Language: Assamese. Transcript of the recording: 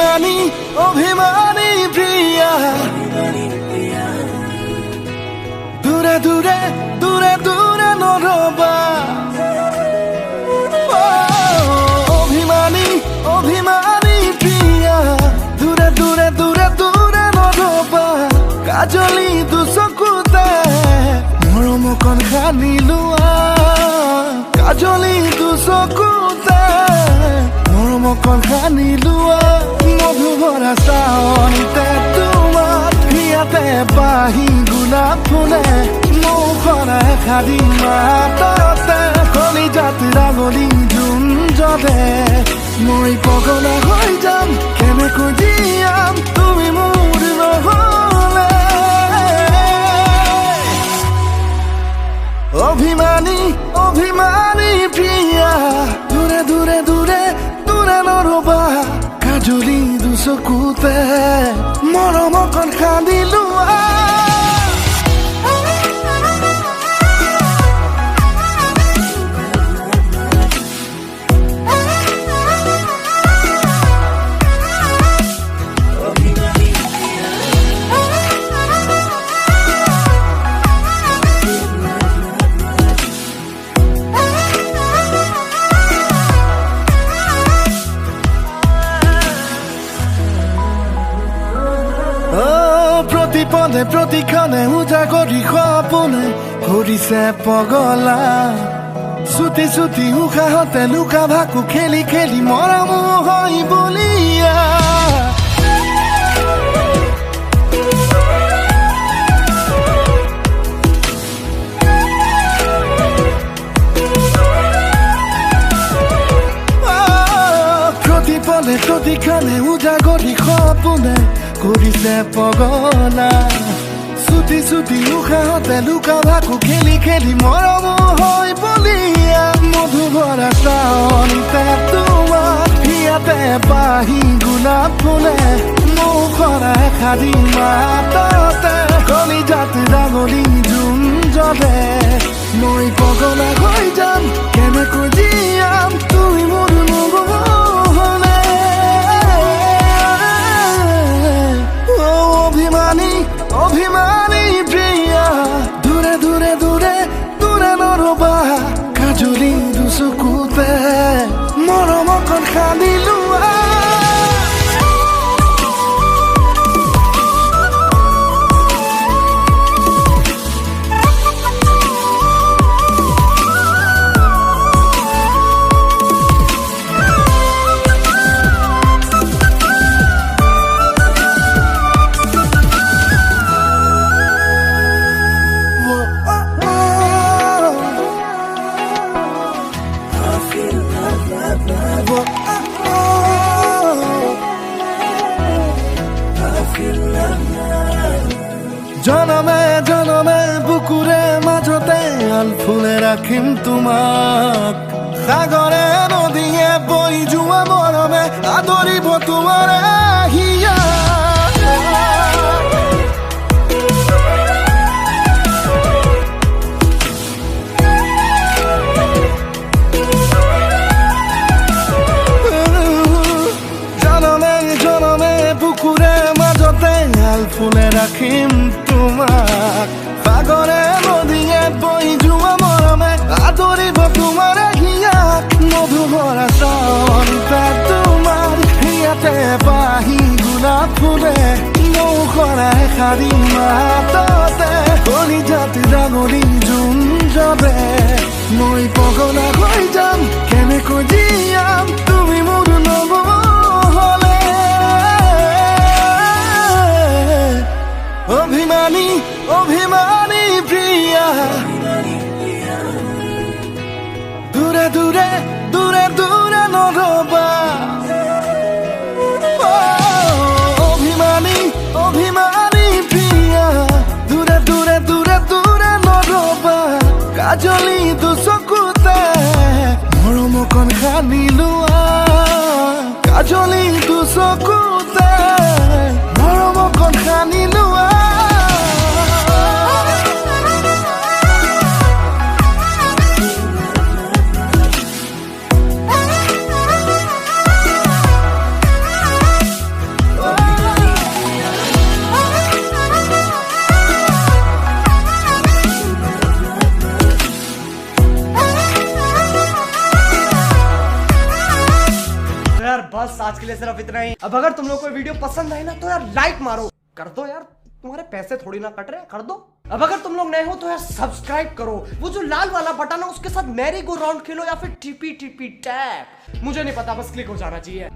অভিমানী অভিমানী প্রিয়া দূরে দূরে দূরে দূরে নরবা অভিমানী অভিমানী প্রিয়া দূরে দূরে দূরে দূরে নরবা কাজলি দুচকুতে মৰমকণ সানি লোৱা কাজলি দুচকুতে মৰমকণ সানি লোৱা মধুভৰা চাৱনিতে তোমাৰ ইয়াতে বাহি গোলাপ ফুলে মুখৰ এষাৰি মাততে কলিজাত ৰাগলি জোন জ্বলে মই পগলা হৈ যাম কেনেকৈ জীয়াম তুমি মোৰ নহ'লে অভিমানী অভিমানী প্ৰিয়া দূৰে দূৰে দূৰে দূৰে নৰবা কাজলি দুচকুতে মৰমকণ সানি লোৱা প্ৰতিপদে প্ৰতিক্ষণে উজাগৰি সপোনে কৰিছে পগলা চুটি চুটি উশাহতে লুকা ভাকু খেলি খেলি মৰম হৈ বলিয়া প্ৰতিপদে প্ৰতিক্ষণে উজাগৰি সপোনে কৰিছে পগলা চুটি চুটি উশাহতে লুকা ভাকু খেলি খেলি মৰম হৈ বলিয়া মধুভৰা চাৱনিতে তোমাৰ ইয়াতে বাহি গোলাপ ফুলে মুখৰ এষাৰি মাততে কলিজাত ৰাগলি জোন জ্বলে মই পগলা হৈ যাম কেনেকৈ জীয়াম তুমি মোৰ নহ'লে অভিমানী অভিমানী প্ৰিয়া দূৰে দূৰে দূৰে দূৰে নৰবা কাজলি দুচকুতে মৰমকণ সানি লোৱা জনমে জনমে বুকুৰে মাজতে আলফুলে ৰাখিম তোমাক সাগৰে নদীয়ে বৈ যোৱা মৰমে আদৰিব তোমাৰ হিয়া জনমে জনমে বুকুৰে মাজতে আলফুলে ৰাখিম তোমাক সাগৰে নদীয়ে বৈ যোৱা মৰমে আদৰিব তোমাৰ হিয়াক মধুভৰা চাৱনিতে তোমাৰ ইয়াতে বাহি গোলাপ ফুলে মুখৰ এষাৰি মাততে কলিজাত ৰাগলি জোন জ্বলে মই পগলা হৈ যাম কেনেকৈ জীয়াম তুমি মোৰ নহ'লে অভিমানী অভিমানী প্ৰিয়া দূৰে দূৰে দূৰে দূৰে নৰবা অভিমানী অভিমানী প্ৰিয়া দূৰে দূৰে দূৰে দূৰে নৰবা কাজলি দুচকুতে মৰমকণ সানি লোৱা কাজলি দুচকুতে মৰমকণ সানি লোৱা बस आज के लिए सिर्फ इतना ही। अब अगर तुम लोग को वीडियो पसंद आए ना तो यार लाइक मारो, कर दो यार, तुम्हारे पैसे थोड़ी ना कट रहे, कर दो। अब अगर तुम लोग नए हो तो यार सब्सक्राइब करो, वो जो लाल वाला बटन है उसके साथ मैरी गो राउंड खेलो या फिर टीपी टीपी टैप, मुझे नहीं पता, बस क्लिक हो जाना चाहिए।